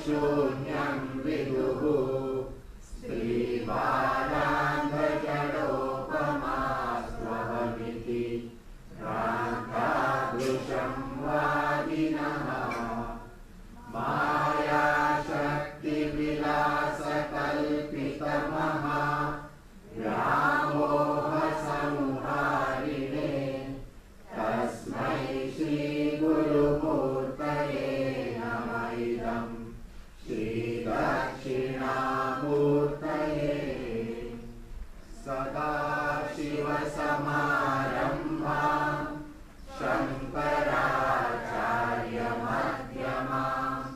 शून्यं विदुः स्त्रीबालान्धजडोपमा स्वहमिति भ्रान्तादृशं वादिनः मायाशक्तिविलासकल्पितमहा व्यामोहसंहारिणे तस्मै श्रीगुरुमूर्तये नमः इदं श्रीदक्षिणामूर्तये सदाशिवसमारम्भां शङ्कराचार्यमध्यमाम्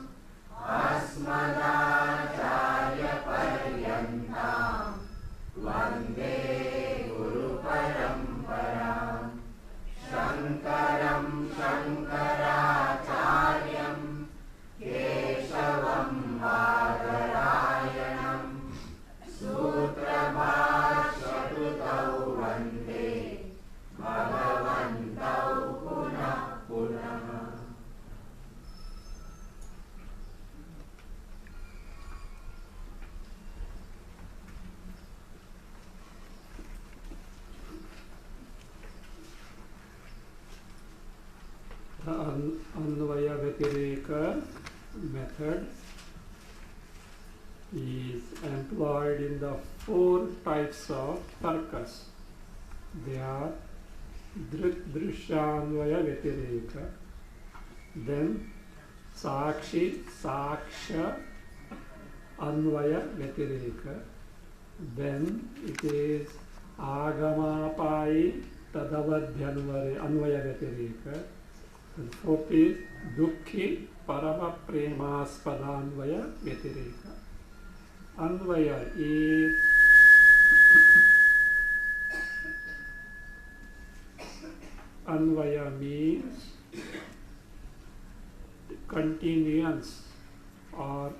अस्मदाचार्यपर्यन्तां वन्दे गुरुपरम्पराम् शङ्करं शङ्कराचार्यं केशवं बादरायणं सूत्रभाष्यकृतौ वन्दे भगवन्तौ पुनः पुनः। The Anvaya Vyatireka method is employed in the 4 types of tarkas. They are Drishanvaya Vyatireka, then Saksha Anvaya Vyatireka, then it is Agamapai Tadavadhyanvaya Anvaya Vyatireka, and 4th is Dukhi Parama Premaspadanvaya Vyatireka. Anvaya is Anvaya means continuance, or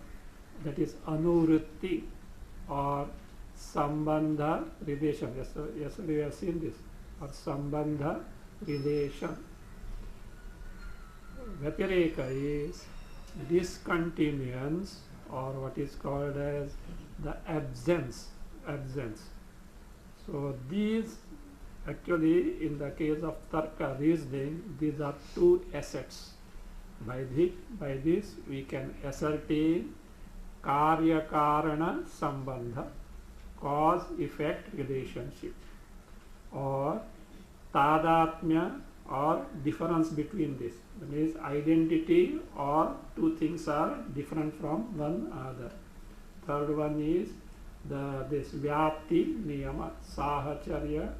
that is Anuvritti or Sambandha relation. Yesterday we have seen this, or Sambandha relation. Vyatireka is discontinuance, or what is called as the absence. So these actually, in the case of Tarka reasoning, these are 2 assets. By this we can ascertain Karya Karana Sambandha, cause-effect relationship, or Tadatmya, or difference between this. That means identity, or 2 things are different from one another. Third one is this Vyapti Niyama, Sahacharya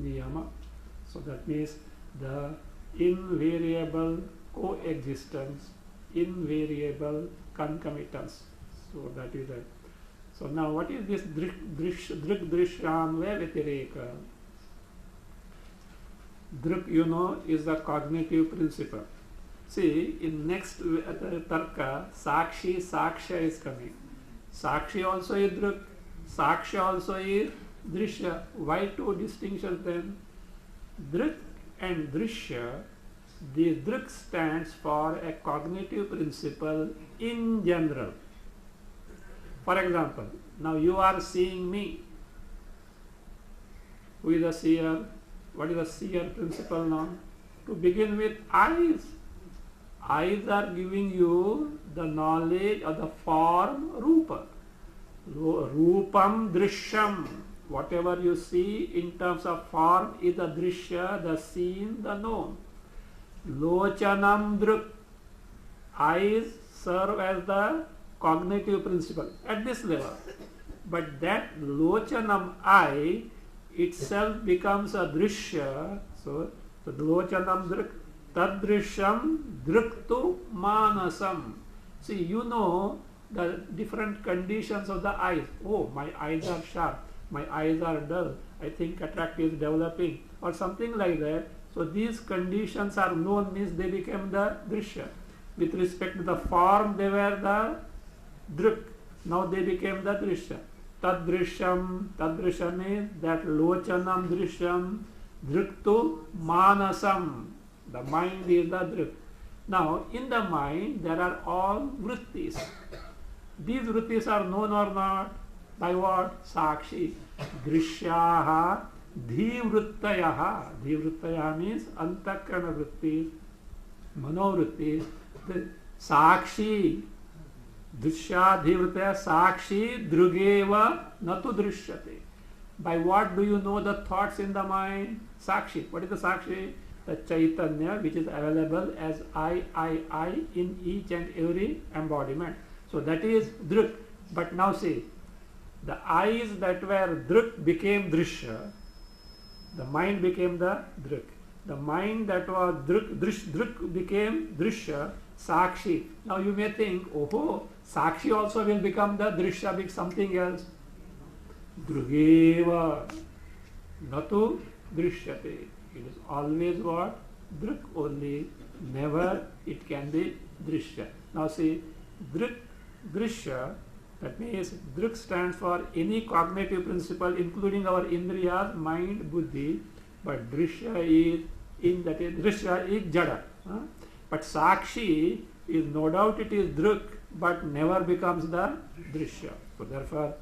Niyama. So that means the invariable coexistence, invariable concomitance. So that is it. So now what is this Drishanvaya Vyatireka? Drik, you know, is the cognitive principle. See, in next Tarka, Saksha is coming. Sakshi also is Drik, Saksha also is Drishya. Why 2 distinctions then? Drik and Drishya, the Drik stands for a cognitive principle in general. For example, now you are seeing me. Who is the seer? What is the seer principle now? To begin with, eyes. Eyes are giving you the knowledge of the form Rupa. Rupam Drishyam. Whatever you see in terms of form is the Drishya, the seen, the known. Lochanam Drik. Eyes serve as the cognitive principle at this level. But that Lochanam eye itself becomes a Drishya. So the Lochanam Drik, Tadrishyam Driktu Manasam. See, you know the different conditions of the eyes. Oh, my eyes are sharp, my eyes are dull, I think cataract is developing, or something like that. So these conditions are known, means they became the Drishya. With respect to the form, they were the Drik. Now they became the Drishya. Tadrishyam is that Lochanam Drishyam Driktu Manasam. The mind is the Drik. Now, in the mind, there are all vrittis. These vrittis are known or not? By what? Sakshi. Drishyaha dhivruttayaha. Dhivruttayaha means antakarana vrittis, manovrittis. The Sakshi. Drishya dhivruttaya sakshi drugeva natu drishyate. By what do you know the thoughts in the mind? Sakshi. What is the Sakshi? The Chaitanya which is available as I in each and every embodiment. So that is Druk. But now see, the eyes that were Druk became Drishya. The mind became the Druk. The mind that was Druk became Drishya, Sakshi. Now you may think, oh, Sakshi also will become the Drishya, be something else. Drugeva natu drishyate. It is always what? Druk only, never it can be Drishya. Now see, Druk, Drishya, that means Druk stands for any cognitive principle including our Indriyas, mind, Buddhi, but Drishya is Drishya is Jada. But Sakshi is no doubt it is Druk, but never becomes the Drishya. So therefore,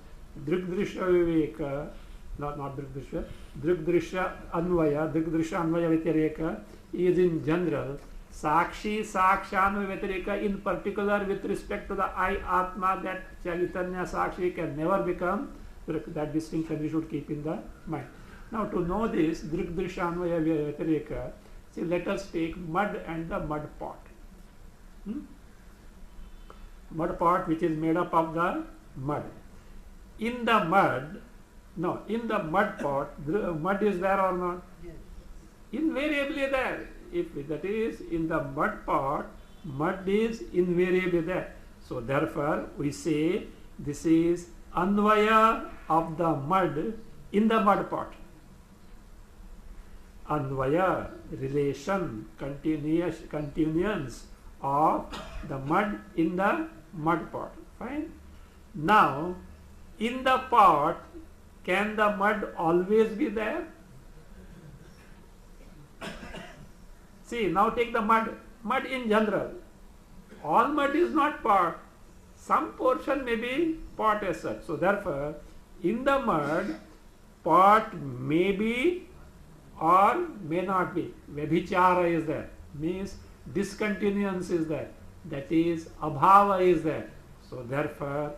Druk Drishya Viveka, not Druk Drishya, Druk Drishya Anvaya, Druk Drishya Anvaya Vyatireka is in general. Sakshi Sakshanu Vyatireka in particular with respect to the I Atma, that Chaitanya Sakshi can never become Druk. That distinction we should keep in the mind. Now to know this, Druk Drishya Anvaya Vyatireka, see, let us take mud and the mud pot. Mud pot which is made up of the mud. In the mud, in the mud pot, mud is there or not? Yes. Invariably there. If that is in the mud pot, mud is invariably there. So therefore we say this is Anvaya of the mud in the mud pot. Anvaya, relation, continuance of the mud in the mud pot. Fine. Now, in the pot, can the mud always be there? See, now take the mud in general. All mud is not pot. Some portion may be pot as such. So therefore, in the mud, pot may be or may not be. Vabhichara is there. Means discontinuance is there. That is, abhava is there. So therefore,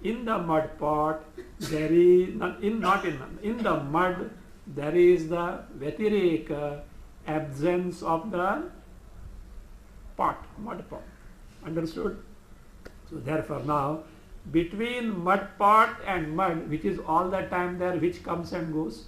in the mud pot, there is in the mud, there is the Vyatireka, absence of the pot, mud pot. Understood? So therefore now, between mud pot and mud, which is all the time there, which comes and goes?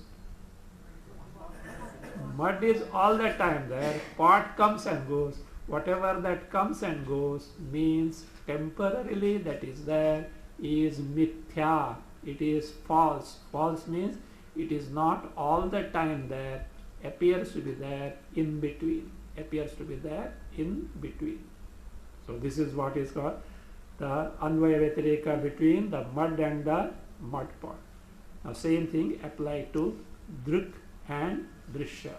Mud is all the time there, pot comes and goes. Whatever that comes and goes means temporarily that is there is mithya, it is false. False means it is not all the time there, appears to be there in between. Appears to be there in between. So this is what is called the Anvaya Vyatireka between the mud and the mud pot. Now same thing apply to Druk and Drishya.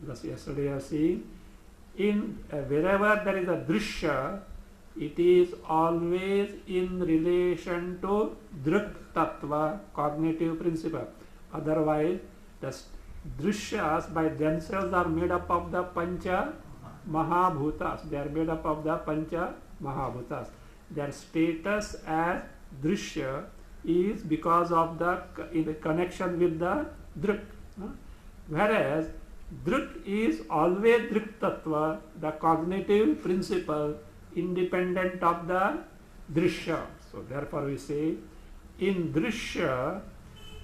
Because yesterday I was seeing in wherever there is a Drishya, it is always in relation to Druk Tattva, cognitive principle. Otherwise, the Drishyas by themselves are made up of the Pancha Mahabhutas. They are made up of the Pancha Mahabhutas. Their status as Drishya is because of the connection with the Druk. Whereas Druk is always Druk Tattva, the cognitive principle independent of the Drishya. So therefore we say in Drishya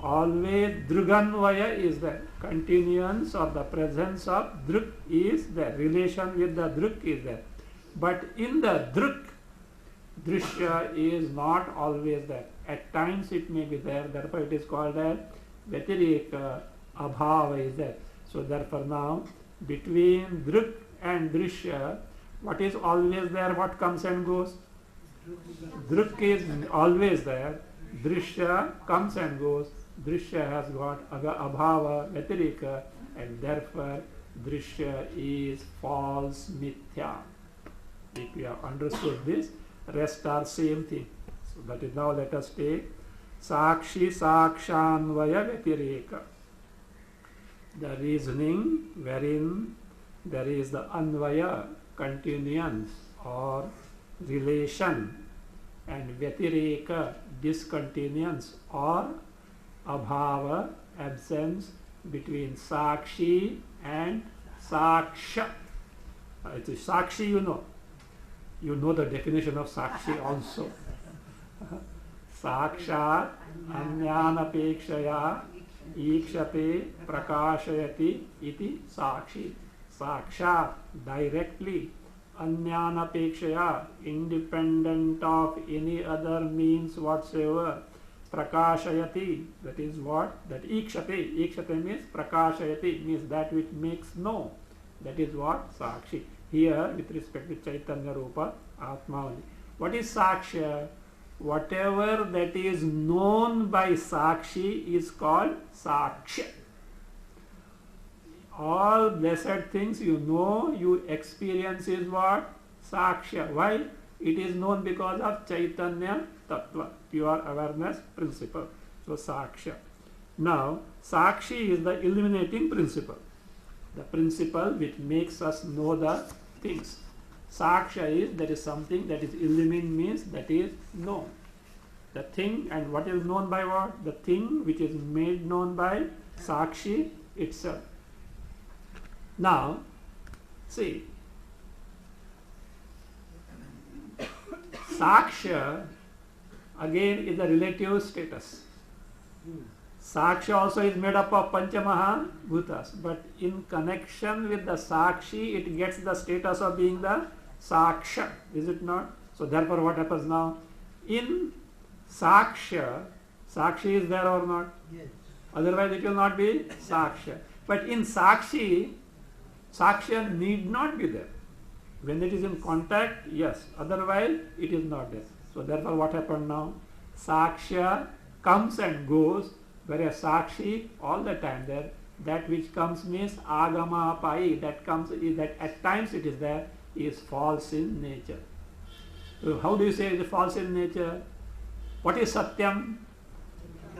always Druganvaya is there. Continuance or the presence of Druk is there. Relation with the Druk is there. But in the Druk, Drishya is not always there. At times it may be there. Therefore it is called as Vyatireka, Abhava is there. So therefore now between Druk and Drishya, what is always there? What comes and goes? Druk is always there. Drishya comes and goes. Drishya has got Abhava, Vyatireka, and therefore Drishya is false, mithya. If you have understood this, rest are same thing. So that is, now let us take Sakshi Sakshanvaya Vyatireka. The reasoning wherein there is the Anvaya, continuance or relation, and Vyatireka, discontinuance or Abhava, absence between Sakshi and Saksha. It is Sakshi, you know. You know the definition of Sakshi also. Sakshat Anyanapekshaya Ikshate Prakashayati iti Sakshi. Sakshat, directly. Anyanapekshaya, independent of any other means whatsoever. Prakashayati, that is what? That Ikshate. Ikshate means Prakashayati, means that which makes known. That is what? Sakshi. Here, with respect to Chaitanya Rupa, Atma only. What is Saksha? Whatever that is known by Sakshi is called Saksha. All blessed things you know, you experience is what? Saksha. Why? It is known because of Chaitanya Tattva, pure awareness principle. So Saksha. Now, Sakshi is the illuminating principle. The principle which makes us know the things. Saksha is, there is something that is illumined, means that is known. The thing, and what is known by what? The thing which is made known by Sakshi itself. Now, see, Saksha again is a relative status. Saksha also is made up of Panchamaha Bhutas, but in connection with the Sakshi, it gets the status of being the Saksha, is it not? So therefore what happens now? In Saksha, Sakshi is there or not? Yes. Otherwise it will not be Saksha. But in Sakshi, Saksha need not be there. When it is in contact, yes. Otherwise it is not there. So therefore what happened now? Saksha comes and goes, whereas Sakshi all the time there. That which comes means Agama Pai, that comes, is that at times it is there, is false in nature. So how do you say it is false in nature? What is Satyam?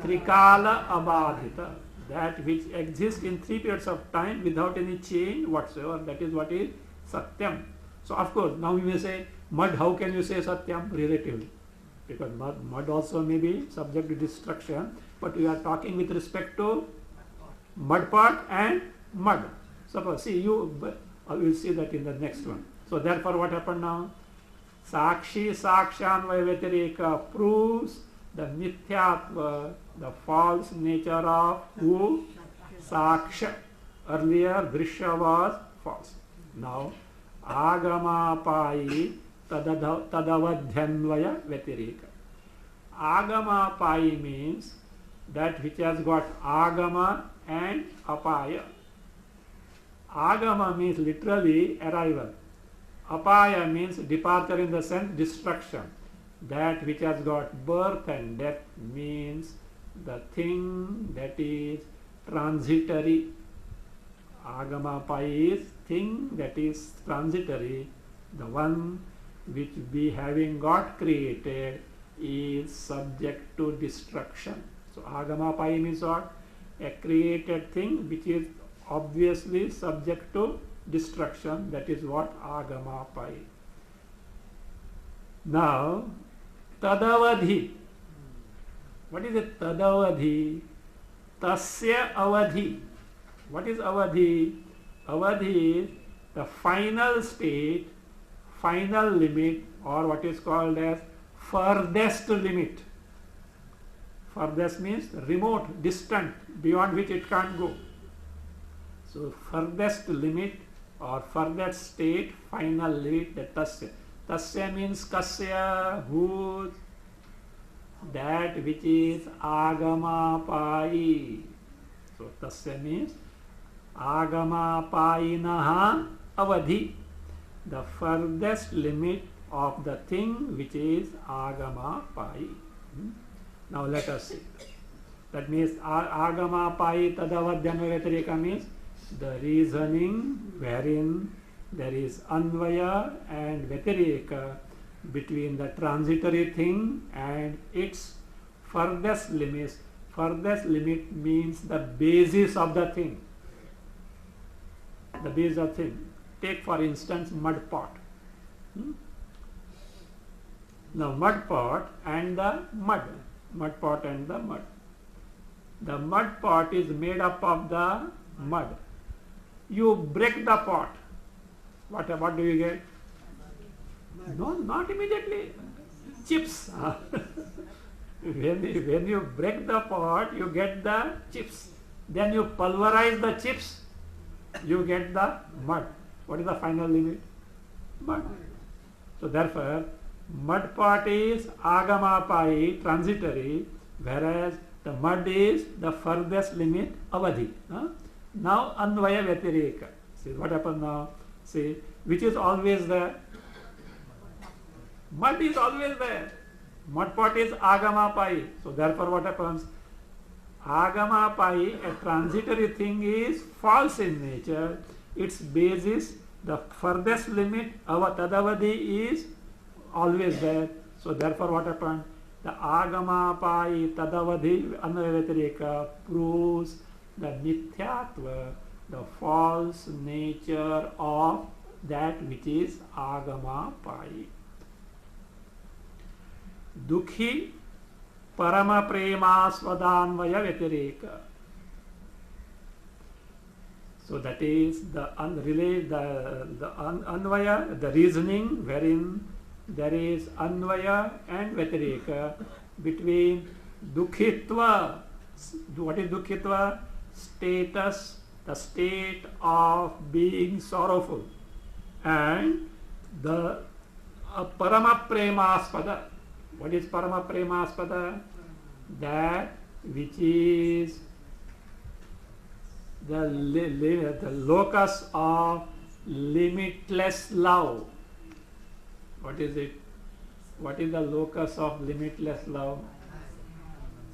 Trikala Abadhita. That which exists in 3 periods of time without any change whatsoever. That is what is Satyam. So of course, now we may say, mud, how can you say Satyam? Relatively. Because mud also may be subject to destruction. But we are talking with respect to mud part and mud. Suppose, see, you will see that in the next one. So therefore what happened now? Sakshi Sakshanvaya Vyatireka proves the Mithyatva, the false nature of who? Saksha. Earlier Drishya was false. Now Agama Pai Tadavadhyanvaya Vyatireka. Agama Pai means that which has got Agama and Apaya. Agama means literally arrival. Apaya means departure in the sense destruction. That which has got birth and death means the thing that is transitory. Agama Pai is thing that is transitory. The one which we having got created is subject to destruction. So Agama Pai means what? A created thing which is obviously subject to destruction. That is what Agama Pai. Now Tadavadhi. What is it? Tadavadhi. Tasya Avadhi. What is Avadhi? Avadhi is the final state, final limit, or what is called as furthest limit. Furthest means remote, distant, beyond which it can't go. So furthest limit or furthest state, final limit, the tasya. Tasya means kasya, whose, that which is agama pai. So tasya means agama painaha avadhi, the furthest limit of the thing which is agama pai. Now let us see. That means agama pai tadavadhyana vyatireka means the reasoning wherein there is Anvaya and Vyatireka between the transitory thing and its furthest limits. Furthest limit means the basis of the thing. The base of thing. Take for instance mud pot. Now mud pot and the mud. Mud pot and the mud. The mud pot is made up of the mud. You break the pot. What do you get? No, not immediately. Chips. When you break the pot, you get the chips. Then you pulverize the chips, you get the mud. What is the final limit? Mud. So therefore, mud pot is agamapai, transitory, whereas the mud is the furthest limit, avadhi. Now anvaya vyatireka. See what happens now? See, which is always there? Mud is always there. Mud pot is agamapai. So therefore what happens? Agamapai, a transitory thing, is false in nature. Its basis, the furthest limit, tadavadi, is always there. So therefore what happens? The agamapai tadavadi anvayatireka proves the mithyatva, the false nature of that which is agamapai. Dukhi parama premasvadanvaya vyatireka. So that is the anvaya, the reasoning wherein there is anvaya and vyatireka between dukhitva. What is dukhitva? Status, the state of being sorrowful, and the parama premaspada. What is parama premaspada? That which is the locus of limitless love. What is it? What is the locus of limitless love?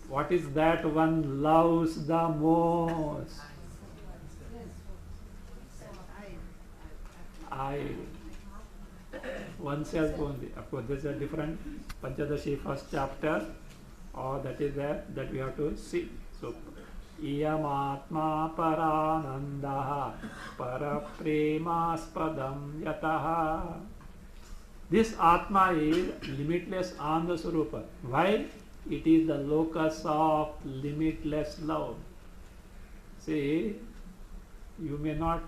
What is that one loves the most? I. Oneself only. Of course, there is a different Panchadashi first chapter, or that is that we have to see. So, Iyamatma paranandaha parapremaspadam yataha. This Atma is limitless Ananda Swarupa. Why? It is the locus of limitless love. See, you may not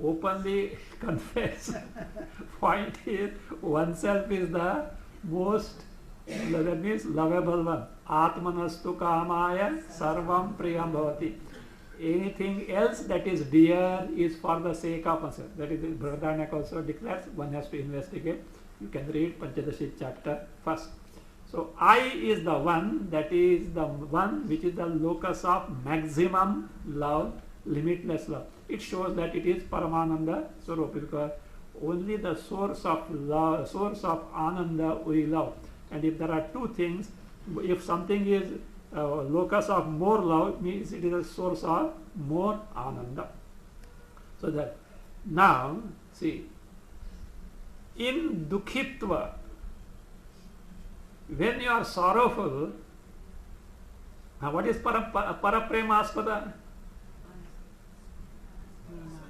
openly confess. Point is, oneself is the most, that means lovable one. Atmanastu kamaya sarvam priyam bhavati. Anything else that is dear is for the sake of oneself. That is, Brahmasutra also declares, one has to investigate. You can read Panchadashi chapter first. So I is the one, that is the one which is the locus of maximum love, limitless love. It shows that it is Paramananda Swarupa, because only the source of love, source of Ananda we love. And if there are two things, if something is locus of more love, means it is a source of more Ananda. So that now, see, in Dukhitva, when you are sorrowful, what is Parapremaspada?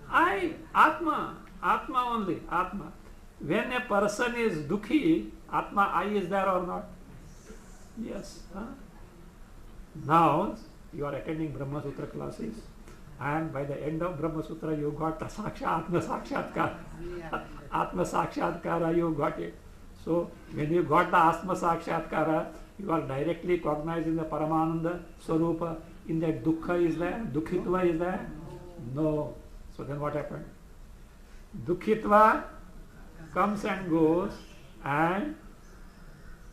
I, Atma only, Atma. When a person is dukhi, Atma, I is there or not? Yes. Now, you are attending Brahmasutra classes, and by the end of Brahmasutra, you got Atma Sakshatkara. Atma Sakshatkara, you got it. So, when you got the Atma Sakshatkara, you are directly cognizing the Paramananda Swarupa. In that Dukkha is there? Dukhitva is there? No. So then what happened? Dukhitva comes and goes, and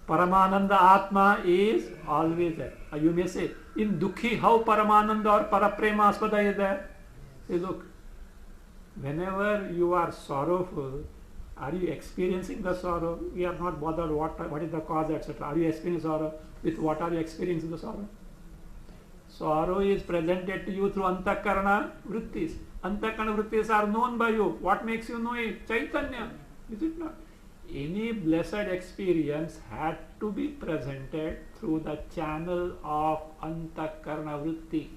Paramananda Atma is always there. You may say, in Dukhi, how Paramananda or Parapremaspada is there? Say, look, whenever you are sorrowful, are you experiencing the sorrow? We are not bothered what is the cause, etc. Are you experiencing sorrow? With what are you experiencing the sorrow? Sorrow is presented to you through Antakarana Vrittis. Antakarana vrittis are known by you. What makes you know it? Chaitanya. Is it not? Any blessed experience had to be presented through the channel of Antakarana vritti,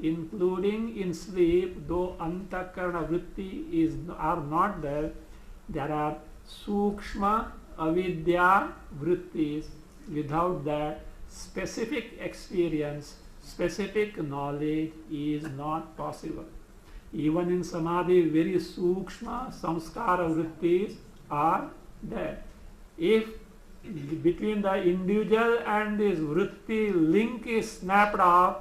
including in sleep. Though Antakarana vritti are not there, there are Sukshma Avidya vrittis. Without that, specific experience, specific knowledge is not possible. Even in Samadhi, very Sukshma Samskara vrittis are there. If between the individual and this vritti link is snapped off,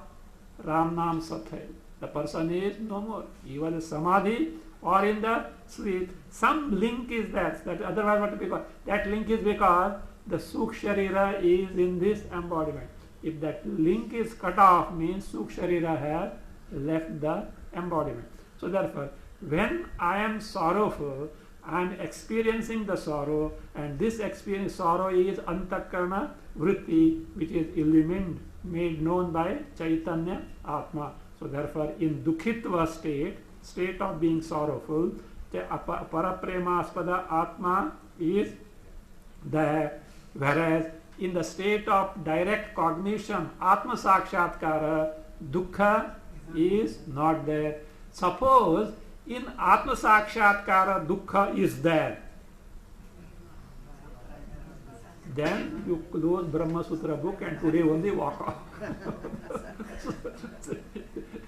Ram Nam Sat hai. The person is no more. Even in Samadhi or in the sleep, some link is there. That otherwise what because that link is because the Sukh Sharira is in this embodiment. If that link is cut off, means Sukh Sharira has left the embodiment. So therefore, when I am sorrowful, I am experiencing the sorrow, and this experience sorrow is Antakarana vritti, which is illumined, made known by Chaitanya Atma. So therefore, in Dukhitva state of being sorrowful, the Parapremaspada Atma is there, whereas in the state of direct cognition, Atma Sakshatkara, Dukkha is not there. Suppose in Atma Sakshatkara Dukkha is there, then you close Brahmasutra book and today only walk off.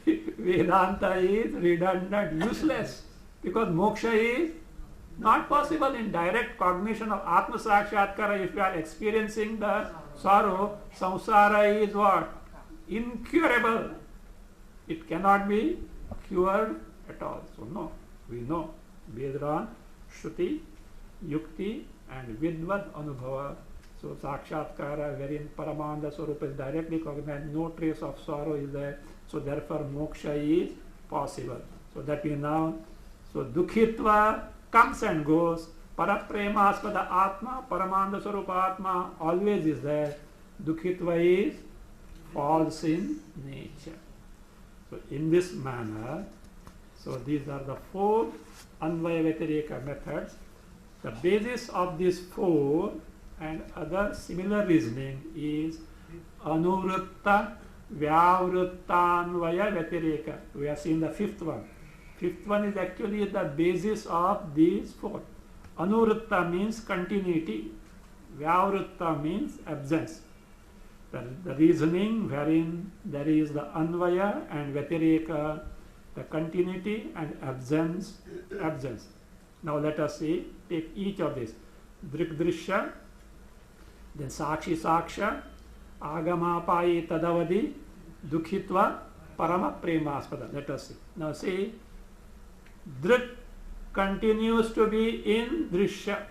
Vedanta is redundant, useless, because moksha is not possible in direct cognition of Atma Sakshatkara. If you are experiencing the sorrow, samsara is what? Incurable. It cannot be cured at all. So no, we know Vedran, Shruti, Yukti and Vidvad Anubhava. So Sakshatkara, wherein Paramananda Swarupa is directly cognized, no trace of sorrow is there. So therefore moksha is possible. So that we now, so Dukhitva comes and goes. Parapremaspada Atma, Paramananda Swarupa Atma always is there. Dukhitva is false in nature. So in this manner, so these are the four Anvaya Vyatireka methods. The basis of these four and other similar reasoning is Anuvritta Vyavrittanvaya Vyatireka. We have seen the fifth one. Fifth one is actually the basis of these four. Anuvritta means continuity. Vyavritta means absence. The reasoning wherein there is the Anvaya and Vyatireka, the continuity and absence. Now let us see, take each of these. Drikdrishya, then Sakshi Saksha, Agamapayi Tadavadi, Dukhitva, Parama Premaspada. Let us see. Now see, Drik continues to be in Drishya.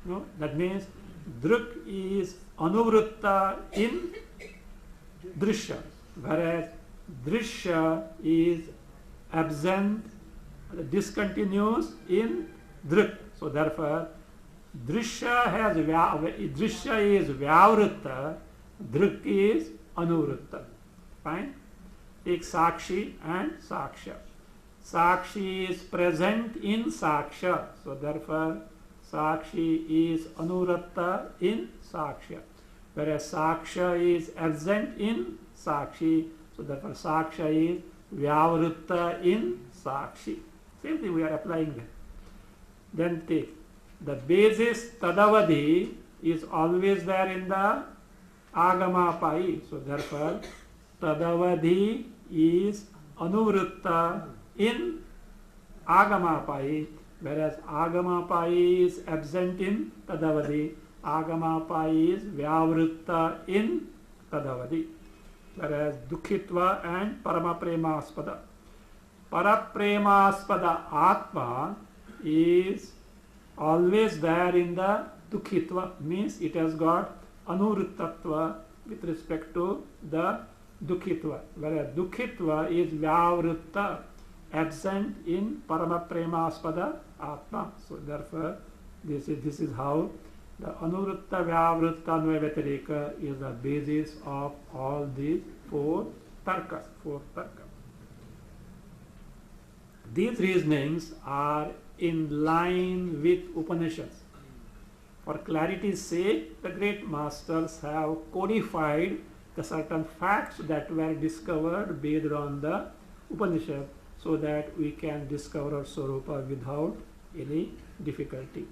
No? That means Drik is Anuvritta in Drishya, whereas Drishya is absent, discontinuous in Drik. So therefore, Drishya is Vyavritta, Drik is Anuvritta. Fine? Take Sakshi and Saksha. Sakshi is present in Saksha. So therefore, Sakshi is Anuvritta in Saksha. Whereas Saksha is absent in Sakshi. So therefore, Saksha is Vyavritta in Sakshi. Same thing we are applying there. Then take the basis Tadavadi is always there in the Agamapayi. So therefore, Tadavadi is Anuvritta in Agamapayi, whereas Agamapayi is absent in Tadavadi. Agamapayi is Vyavritta in Tadavadi. Whereas Dukhitva and Paramapremaspada. Parapremaspada Atma is always there in the Dukhitva, means it has got Anuvrittatva with respect to the Dukhitva. Whereas Dukhitva is Vyavritta, absent in Paramapremaspada Atma. So therefore, this is how the Anuvritta Vyavritta Anvaya Vyatireka is the basis of all these four tarkas. These reasonings are in line with Upanishads. For clarity's sake, the great masters have codified the certain facts that were discovered based on the Upanishad so that we can discover our Swarupa without any difficulty.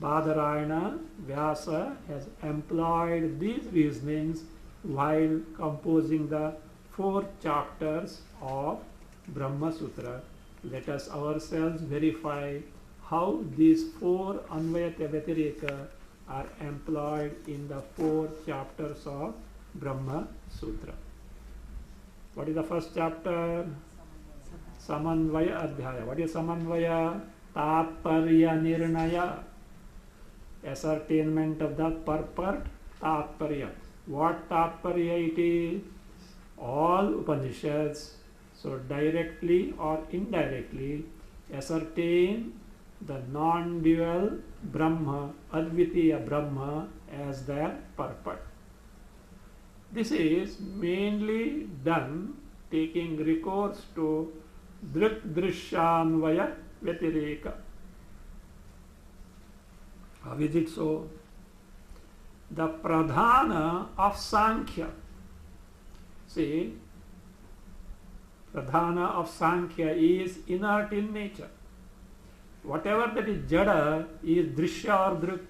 Badarayana Vyasa has employed these reasonings while composing the 4 chapters of Brahmasutra. Let us ourselves verify how these 4 Anvayata Vyatireka are employed in the 4 chapters of Brahma Sutra. What is the first chapter? Samanvaya Adhyaya. What is Samanvaya? Tatparya Nirnaya. Ascertainment of the purport. Tatparya. What Tatparya it is? All Upanishads, so directly or indirectly, ascertain the non-dual Brahma, Advitiya Brahma as their purport. This is mainly done taking recourse to Drishanvaya Vyatireka. How is it so? The Pradhana of Sankhya. See, Pradhana of Sankhya is inert in nature. Whatever that is Jada is Drishya or Drik?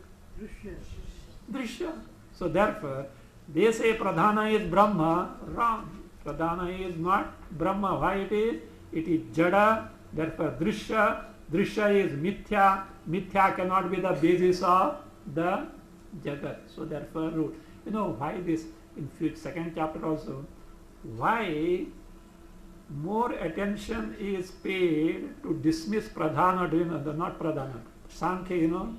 Drishya. So therefore, they say Pradhana is Brahma. Wrong. Pradhana is not Brahma. Why it is? It is Jada. Therefore, Drishya. Drishya is Mithya. Mithya cannot be the basis of the Jagat. So therefore, root. You know why this in second chapter also? Why more attention is paid to dismiss Pradhana, not Pradhana, Sankhya, you know.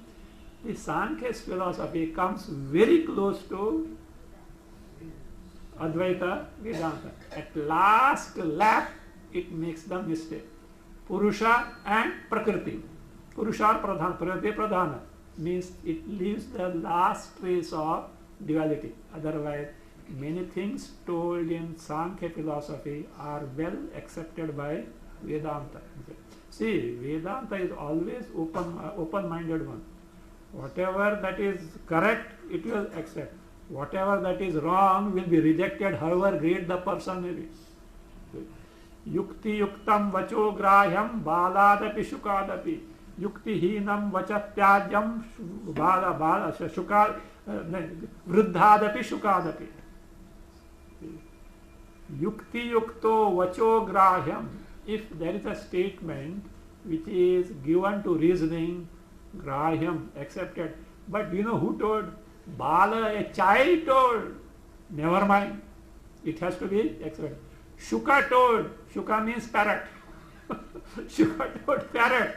The Sankhya's philosophy comes very close to Advaita Vedanta. At last lap, it makes the mistake. Purusha and Prakriti. Purusha or Pradhana, Prakriti Pradhana means it leaves the last trace of duality. Otherwise, many things told in Sankhya philosophy are well accepted by Vedanta. See, Vedanta is always open-minded one. Whatever that is correct, it will accept. Whatever that is wrong will be rejected, however great the person may be. Yukti yuktam vacho grahyam baladapi shukadapi. Yukti hinam vachatyajam vruddhadapi shukadapi. Yukti yukto vacho grahyam. If there is a statement which is given to reasoning, grahyam, accepted. But you know who told? Bala, a child told. Never mind. It has to be accepted. Shuka told. Shuka means parrot. Shuka told parrot.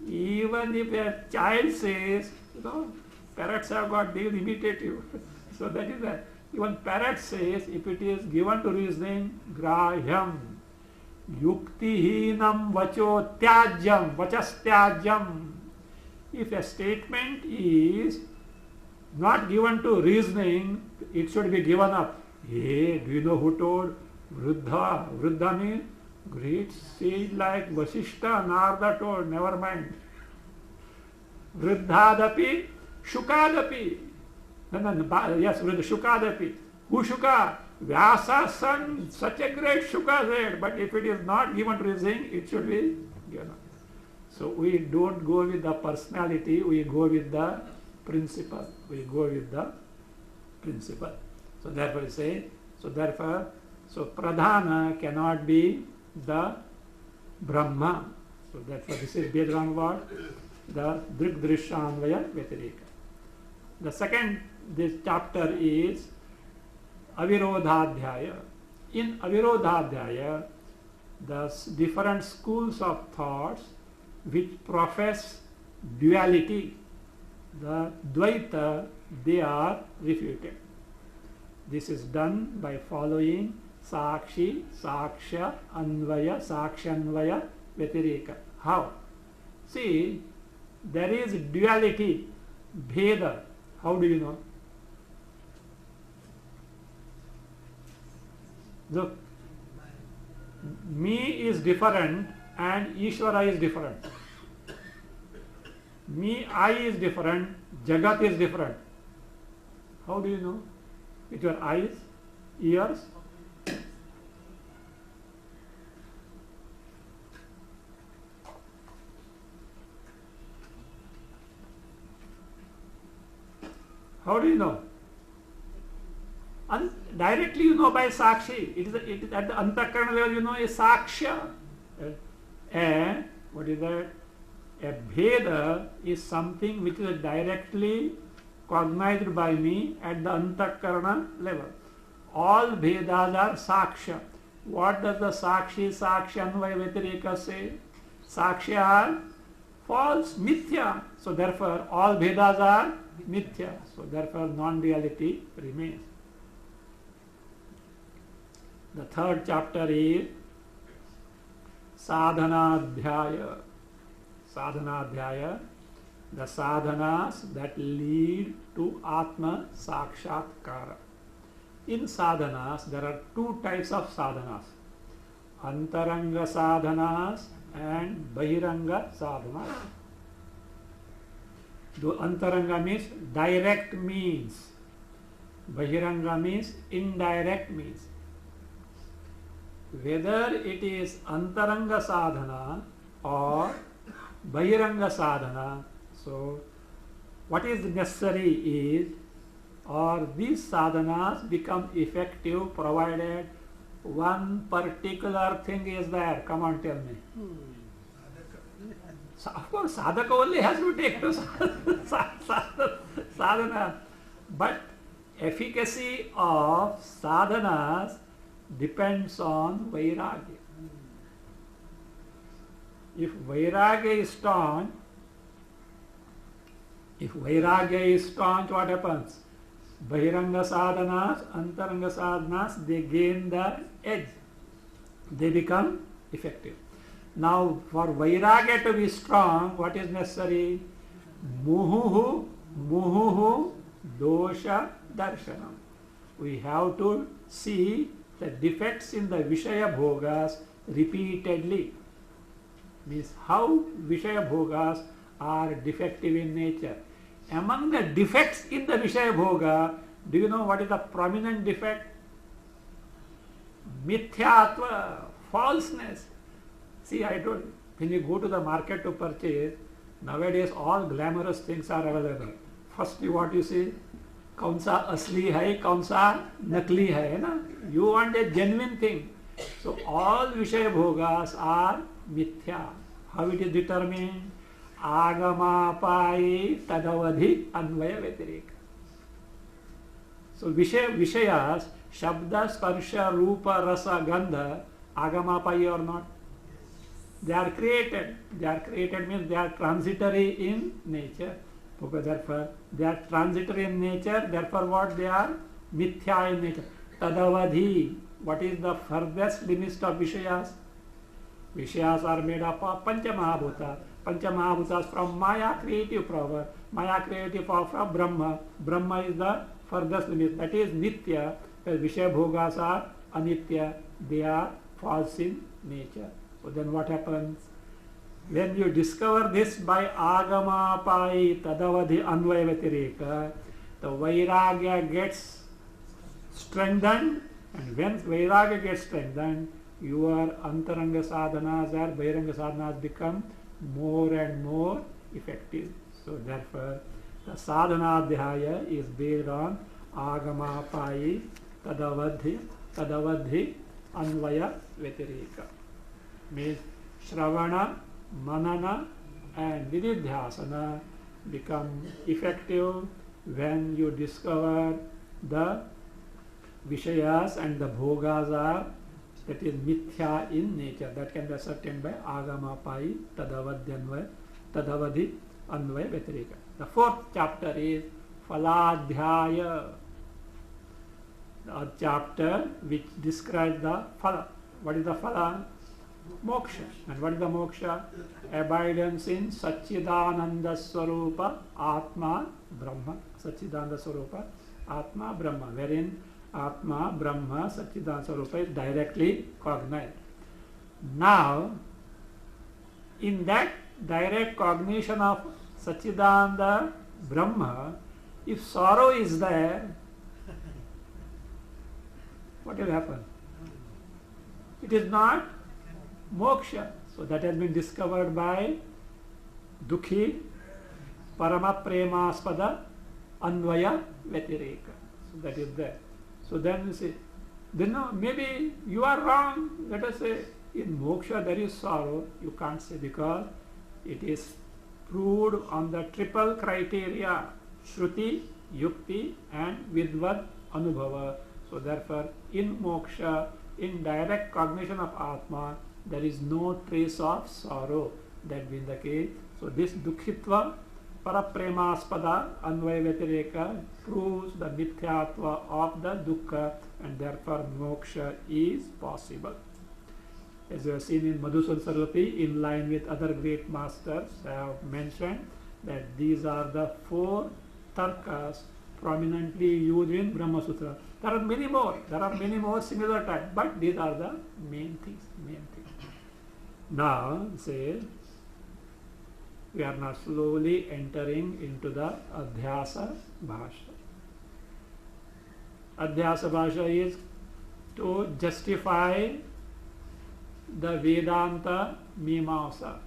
Even if a child says, you know, parrots have got, they will imitate you. So that is that. Even parrot says, if it is given to reasoning, grahyam. Yuktihinam vacho tyajam, vachastyajam. If a statement is not given to reasoning, it should be given up. Hey, do you know who told? Vruddha. Vruddha means great sage like Vasishta, Narada told, never mind. Vruddhadapi, Shukadapi. Yes, Shukadapi. Who Shuka? Vyasa's son, such a great Shuka said, but if it is not given to reasoning, it should be given up. So we don't go with the personality, we go with the principle. We go with the principle. So therefore we say, so Pradhana cannot be the Brahma. So therefore this is based on what? The Drigdrishanvaya Vyatireka. The second, this chapter is Avirodhadhyaya. In Avirodhadhyaya, the different schools of thoughts which profess duality, the Dvaita, they are refuted. This is done by following Sakshi, Saksha, Anvaya, Sakshanvaya, Vyatireka. How? See, there is duality, Bheda. How do you know? Look, me is different and Ishvara is different. Me, I is different, Jagat is different. How do you know? With your eyes, ears? How do you know? Directly you know by Sakshi. It is at the Antakarana level you know is Saksha. And what is that? A Bheda is something which is directly cognized by me at the Antakarana level. All Bhedas are Saksha. What does the Sakshi, Sakshi, Anvaya, Vyatireka say? Sakshi are false, Mithya. So therefore all Bhedas are Mithya. So therefore non-reality remains. The third chapter is Sadhanadhyaya. Sadhanadhyaya, the sadhanas that lead to Atma Sakshatkara. In sadhanas, there are two types of sadhanas. Antaranga sadhanas and Bahiranga sadhanas. The Antaranga means direct means. Bahiranga means indirect means. Whether it is Antaranga sadhana or Bahiranga sadhana, so what is necessary is, or these sadhanas become effective provided one particular thing is there. Come on, tell me. So of course, sadhaka only has to take to sadhana. But efficacy of sadhanas depends on vairagya. If vairagya is staunch, what happens? Bahiranga sadhanas, Antaranga sadhanas, they gain the edge. They become effective. Now, for vairagya to be strong, what is necessary? Muhuhu dosha darshanam. We have to see the defects in the Vishaya Bhogas repeatedly. Means how Vishaya Bhogas are defective in nature. Among the defects in the Vishaya Bhoga, do you know what is the prominent defect? Mithyatva, falseness. See, I told you, when you go to the market to purchase, nowadays all glamorous things are available. First, what you see? Kaunsa asli hai, kaunsa nakli hai, na? You want a genuine thing. So all Vishaya Bhogas are mithya. How it is determined? Agamapai tadavadhi anvaya vyatireka. So Vishayas, Shabda, Sparsha, Rupa, Rasa, Gandha, Agamapai or not? They are created. They are created means they are transitory in nature. Because therefore they are transitory in nature, therefore what they are? Mithya in nature. Tadavadhi. What is the furthest limit of Vishayas? Vishayas are made up of Panchamahabhuta. Panchamahabhutas from Maya, creative power. Maya, creative power from Brahma. Brahma is the furthest limit. That is Nitya. Where Vishaya Bhogas are Anitya. They are false in nature. So then what happens? When you discover this by Agamapai Tadavadhi Anvaya Vyatireka, the Vairagya gets strengthened, and when Vairagya gets strengthened, your Antaranga sadhanas or Bahiranga sadhanas become more and more effective. So therefore, the sadhanadhyaya is based on Agamapai Tadavadhi Anvaya Vyatireka. Means Shravana, Manana and Nididhyasana become effective when you discover the Vishayas and the Bhogas are, that is Mithya in nature. That can be ascertained by Agamapai Tadavadhi Anvaya Vyatireka. The fourth chapter is Phaladhyaya. The chapter which describes the Phala. What is the Phala? Moksha. And what is the moksha? Abidance in Satchidananda Swarupa Atma Brahma. Satchidananda Swarupa Atma Brahma, wherein Atma Brahma Satchidananda Swarupa is directly cognized. Now, in that direct cognition of Satchidananda Brahma, if sorrow is there, what will happen? It is not moksha. So that has been discovered by Dukhi Parama Premaspada Anvaya Vetireka. So that is there. So then you say, then no, maybe you are wrong. Let us say in moksha there is sorrow. You can't say, because it is proved on the triple criteria: Shruti, Yukti and Vidvad Anubhava. So therefore in moksha, in direct cognition of Atma, there is no trace of sorrow. That being the case, so this Dukhitva Parapremaspada Anvaya Vetireka proves the mithyatva of the dukkha, and therefore moksha is possible. As you have seen in Madhusudana Saraswati, in line with other great masters have mentioned that these are the 4 tarkas prominently used in Brahmasutra. There are many more similar types, but these are the main things. Now say we are now slowly entering into the Adhyasa Bhasha. Adhyasa Bhasha is to justify the Vedanta Mimamsa.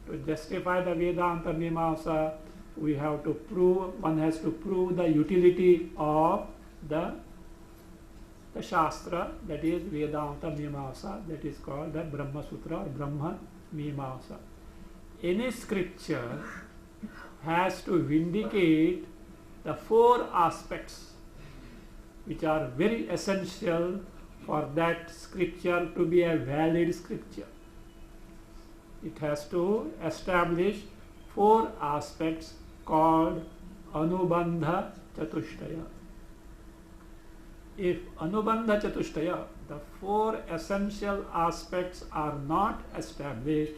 To justify the Vedanta Mimamsa, we have to prove, one has to prove the utility of the Shastra, that is Vedanta Mimamsa, that is called the Brahmasutra or Brahma Mimamsa. Any scripture has to vindicate the 4 aspects which are very essential for that scripture to be a valid scripture. It has to establish 4 aspects called Anubandha Chatushtaya. If Anubandha Chatushtaya, the 4 essential aspects are not established,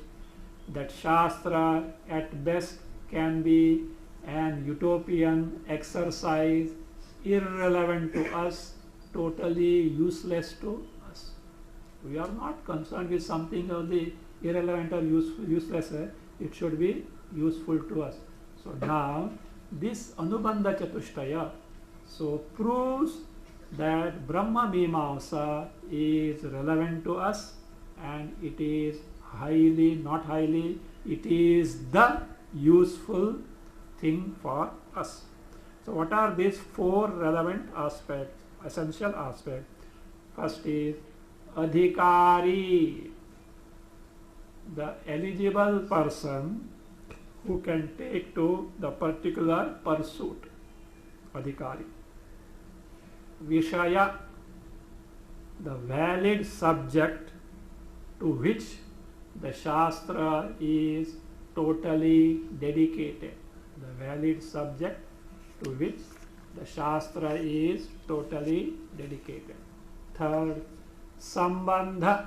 that Shastra at best can be an utopian exercise, irrelevant to us, totally useless to us. We are not concerned with something of the irrelevant or useless. It should be useful to us. So now this Anubandha Chatushtaya so proves that Brahma Mimamsa is relevant to us, and it is not highly, it is the useful thing for us. So what are these 4 relevant aspects, essential aspects? First is Adhikari, the eligible person who can take to the particular pursuit. Adhikari. Vishaya, the valid subject to which the Shastra is totally dedicated. The valid subject to which the Shastra is totally dedicated. Third, Sambandha,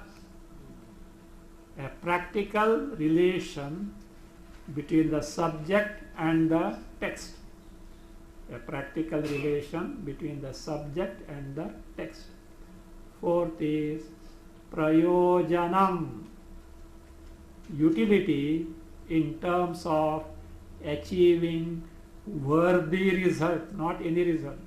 a practical relation between the subject and the text. A practical relation between the subject and the text. Fourth is Prayojanam, utility in terms of achieving worthy result, not any result.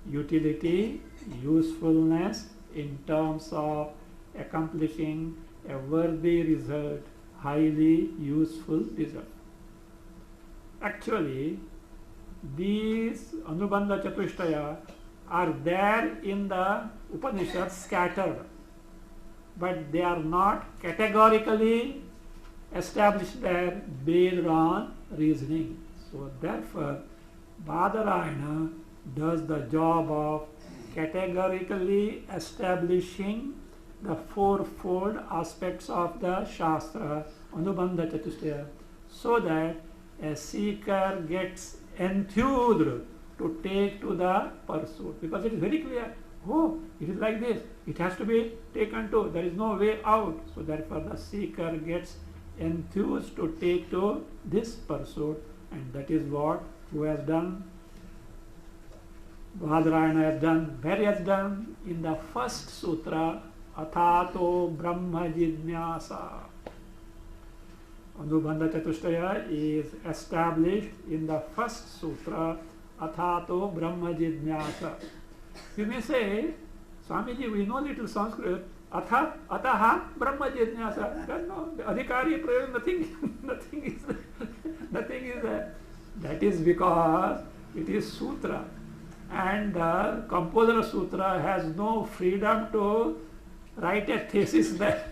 Utility, usefulness in terms of accomplishing a worthy result, highly useful result. Actually, these Anubandha Chatushtaya are there in the Upanishads scattered, but they are not categorically established there based on reasoning. So therefore, Badarayana does the job of categorically establishing the 4-fold aspects of the Shastra, Anubandha Chatushtaya, so that a seeker gets enthused to take to the pursuit, because it is very clear, oh, it is like this, it has to be taken to, there is no way out. So therefore the seeker gets enthused to take to this pursuit, and that is what who has done, Badarayana has done, where he has done in the first sutra, Athato Brahma Jidnyasa. Anubandha Chatushtaya is established in the first sutra, Athato Brahma Jidnyasa. You may say, Swamiji, we know little Sanskrit. Ataha Brahma Jidnyasa. No, the Adhikari Prayoga, nothing is there. That is because it is sutra. And the composer of sutra has no freedom to write a thesis there.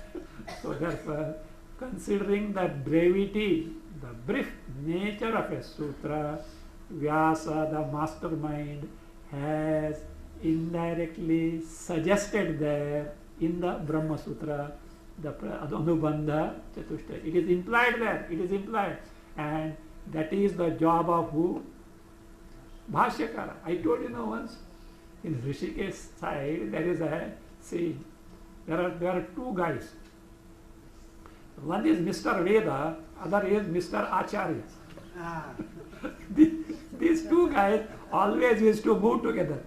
So therefore, considering the brevity, the brief nature of a sutra, Vyasa, the mastermind, has indirectly suggested there in the Brahmasutra, the Anubandha Chatushtaya. It is implied there, it is implied. And that is the job of who? Bhashyakara. I told you once, in Rishikesh side, there is a saying, there are two guys. One is Mr. Veda, other is Mr. Acharya. These two guys always used to move together.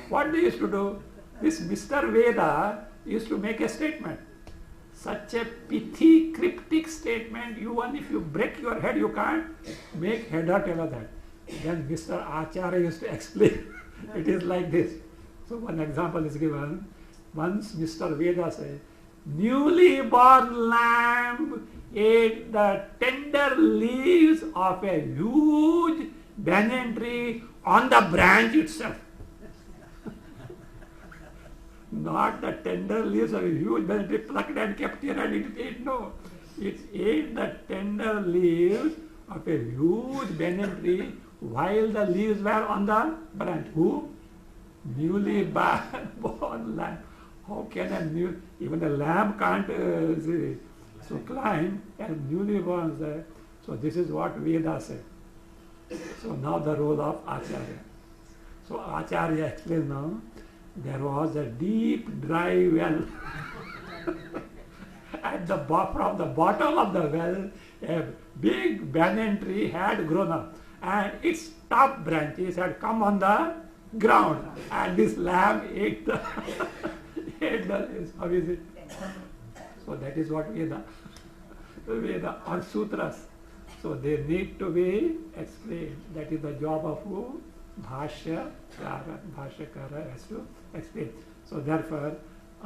What they used to do? This Mr. Veda used to make a statement. Such a pithy, cryptic statement, even if you break your head, you can't make head or tail of that. Then Mr. Acharya used to explain. It is like this. So one example is given. Once Mr. Veda said, newly born lamb ate the tender leaves of a huge banyan tree on the branch itself. Not the tender leaves of a huge banyan tree plucked and kept here and it ate. No. It ate the tender leaves of a huge banyan tree while the leaves were on the branch. Who? Newly born lamb. How can even a lamb can't so climb, and newly born there. So this is what Veda said. So now the role of Acharya. So Acharya explains now, there was a deep dry well. From the bottom of the well, a big banyan tree had grown up, and its top branches had come on the ground, and this lamb ate the how is it? So that is what Veda or sutras. So they need to be explained. That is the job of who? Bhashyakara. Bhashyakara has to explain. So therefore,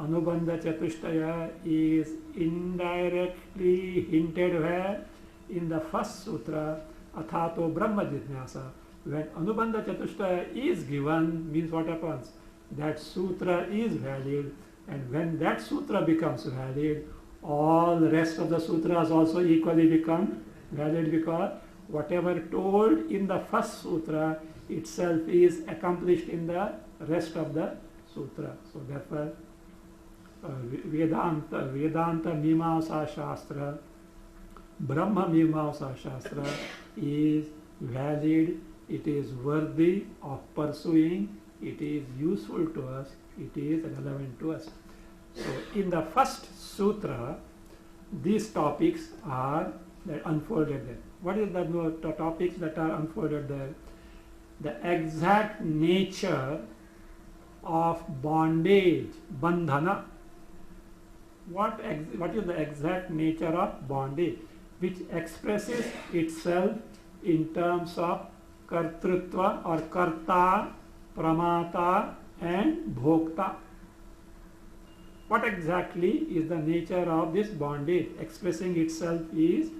Anubandha Chatushtaya is indirectly hinted where? In the first sutra, Athato Brahma Jidnyasa. When Anubandha Chatushtaya is given, means what happens? That sutra is valid, and when that sutra becomes valid, all the rest of the sutras also equally become valid, because whatever told in the first sutra itself is accomplished in the rest of the sutra. So therefore, Vedanta Mimamsa Shastra, Brahma Mimamsa Shastra is valid, it is worthy of pursuing, it is useful to us, it is relevant to us. So in the first sutra, these topics are unfolded there. What is the topics that are unfolded there? The exact nature of bondage, bandhana. What is the exact nature of bondage, which expresses itself in terms of kartrutva or karta, pramata and bhokta. What exactly is the nature of this bondage? Expressing itself is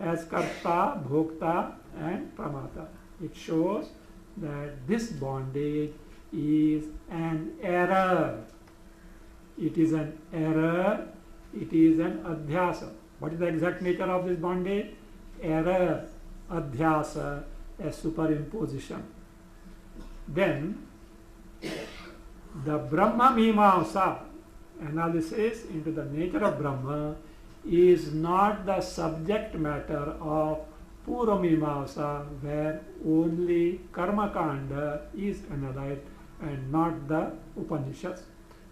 as karta, bhokta and pramata. It shows that this bondage is an error. It is an error, it is an adhyasa. What is the exact nature of this bondage? Error, adhyasa, a superimposition. Then the Brahma Mimamsa, analysis into the nature of Brahma, is not the subject matter of Purva Mimamsa, where only Karma Kanda is analyzed and not the Upanishads.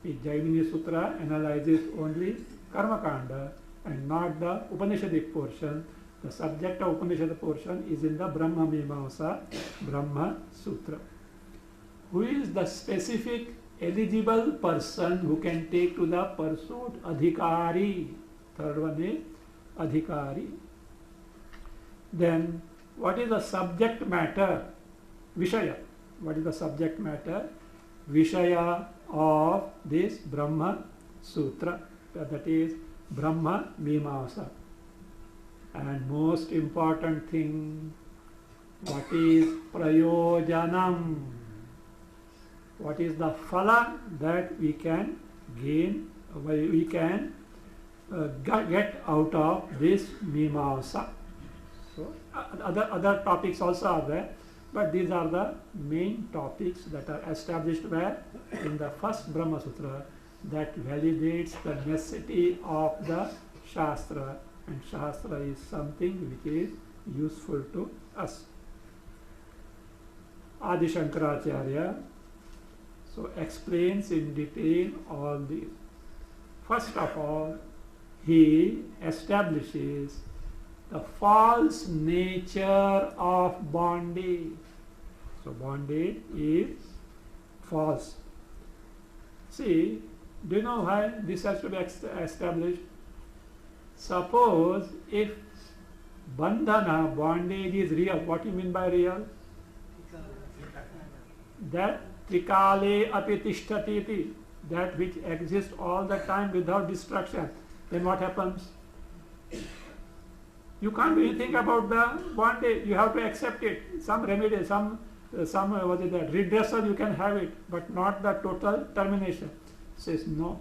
The Jaimini Sutra analyzes only Karma Kanda and not the Upanishadic portion. The subject of Upanishad portion is in the Brahma Mimamsa, Brahma Sutra. Who is the specific eligible person who can take to the pursuit? Adhikari. Third one is Adhikari. Then what is the subject matter? Vishaya. What is the subject matter? Vishaya of this Brahma Sutra. That is Brahma Mimamsa. And most important thing, what is prayojanam? What is the phala that we can gain, we can get out of this Mimamsa? So other topics also are there, but these are the main topics that are established where in the first Brahma Sutra, that validates the necessity of the Shastra, and Shastra is something which is useful to us. Adi Shankaracharya so explains in detail all these. First of all, he establishes the false nature of bondage. So bondage is false. See, do you know why this has to be established? Suppose if bandhana, bondage is real, what do you mean by real? That trikale api tishtati iti, that which exists all the time without destruction. Then what happens? You can't do anything about the bondage. You have to accept it. Some remedy, some what is that, redressal you can have it, but not the total termination. Says no,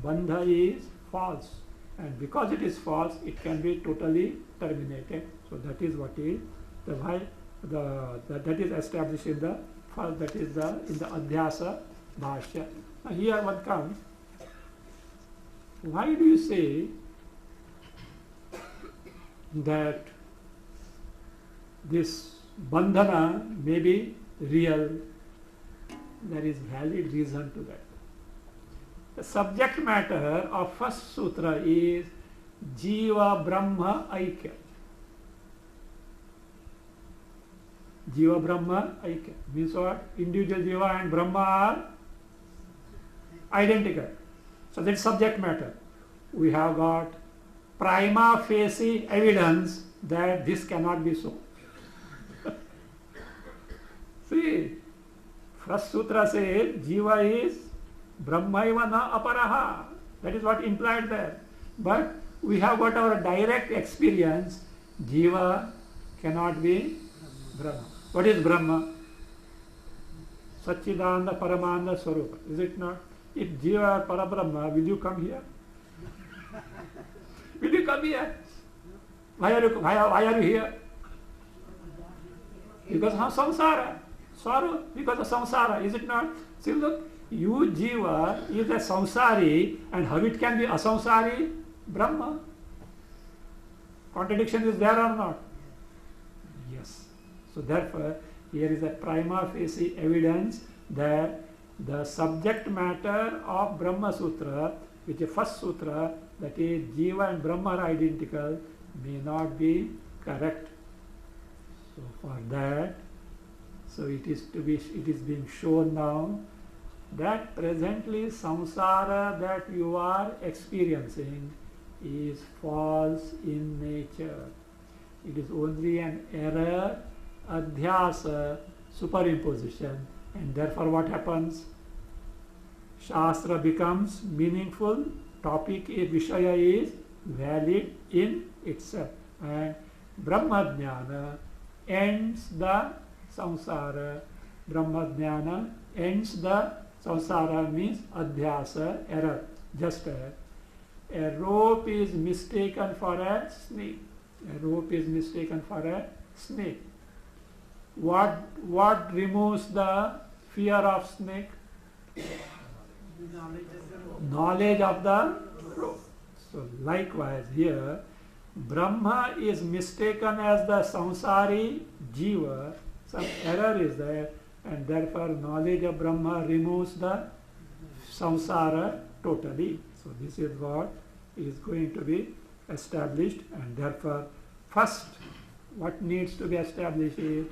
bandha is false, and because it is false, it can be totally terminated. So that is what is the why that is established in the that is in the Adhyasa Bhashya. Now here one comes. Why do you say that this bandhana may be real? There is valid reason to that. The subject matter of first sutra is Jiva Brahma Aikya. Jiva Brahma Aikya means what? Individual Jiva and Brahma are identical. So that is subject matter. We have got prima facie evidence that this cannot be so. See, first sutra says Jiva is Brahmaiva na aparaha. That is what implied there. But we have got our direct experience. Jiva cannot be Brahma. What is Brahma? Satchidananda Paramanda Swarupa. Is it not? If Jiva are Parabrahma, will you come here? Will you come here? Why are you here? Because of samsara. Sorrow because of samsara. Is it not? See, look, you Jiva is a samsari, and how it can be a samsari? Brahma. Contradiction is there or not? Yes. So therefore, here is a prima facie evidence that the subject matter of Brahma Sutra, which is first sutra, that is Jiva and Brahma are identical, may not be correct. So for that, so it is being shown now that presently samsara that you are experiencing is false in nature. It is only an error, adhyasa, superimposition, and therefore what happens? Shastra becomes meaningful, topic is Vishaya is valid in itself, and Brahma Jnana ends the samsara. Brahma Jnana ends the samsara means adhyasa, error. Just a rope is mistaken for a snake. A rope is mistaken for a snake. What removes the fear of snake? Knowledge of the rope. So likewise here, Brahma is mistaken as the samsari jiva. Some error is there, and therefore knowledge of Brahma removes the samsara totally. So this is what is going to be established, and therefore first what needs to be established is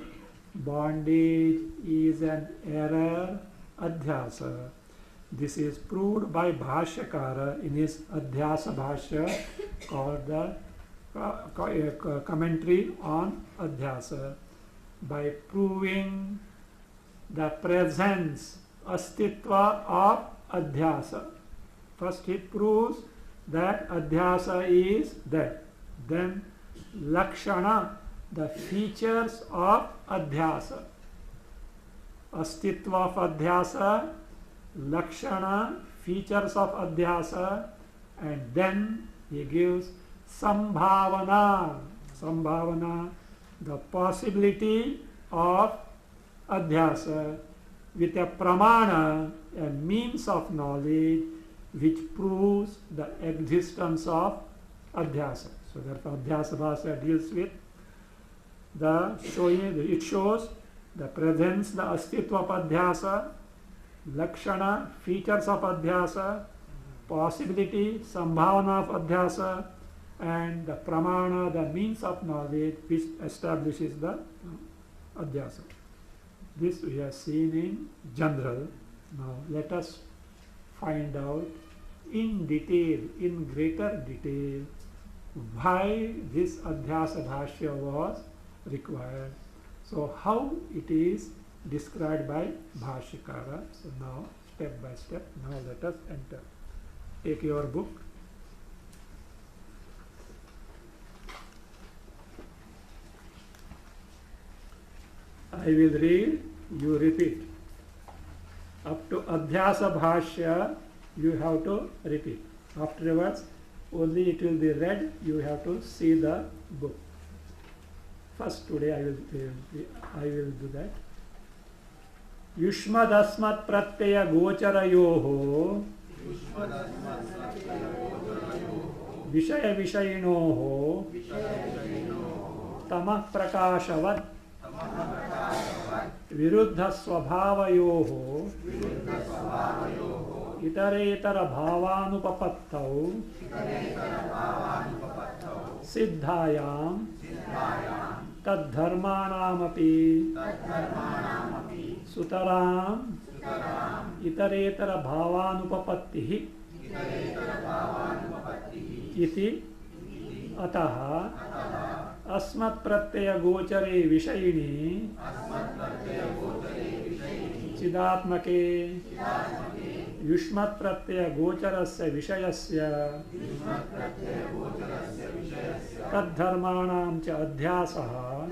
bondage is an error, adhyasa. This is proved by Bhashyakara in his Adhyasa Bhashya called the commentary on Adhyasa by proving the presence, astitva of Adhyasa. First he proves that Adhyasa is there. Then Lakshana, the features of Adhyasa. Astitva of Adhyasa, Lakshana, features of Adhyasa, and then he gives Sambhavana. Sambhavana, the possibility of Adhyasa with a pramana, a means of knowledge which proves the existence of Adhyasa. So therefore Adhyasa Bhasya deals with it shows the presence, the astitva of Adhyasa, Lakshana, features of Adhyasa, possibility, Sambhavana of Adhyasa, and the pramana, the means of knowledge which establishes the Adhyasa. This we have seen in general. Now let us find out in detail, in greater detail, why this Adhyasa Bhashya was required. So how it is described by Bhashyakara. So now step by step, now let us enter. Take your book. I will read, you repeat. Up to Adhyasa Bhashya, you have to repeat. Afterwards, only it will be read, you have to see the book. First today I will do that. Yushmad asmat pratyaya gocharayoho Vishaya Vishayinoho Tamah Prakashavat Viruddha Swabhavayoho Itaretara Bhavanupapattau Siddhayam Tadharmanamapi Sutaram Itaretara Bhavanupapattihi Iti Ataha Asmat Pratyaya Gochare Vishayini Chidatmake Yushmat Pratyaya Gocharasya Vishayasya Tadharmanam Cha Adhyasaha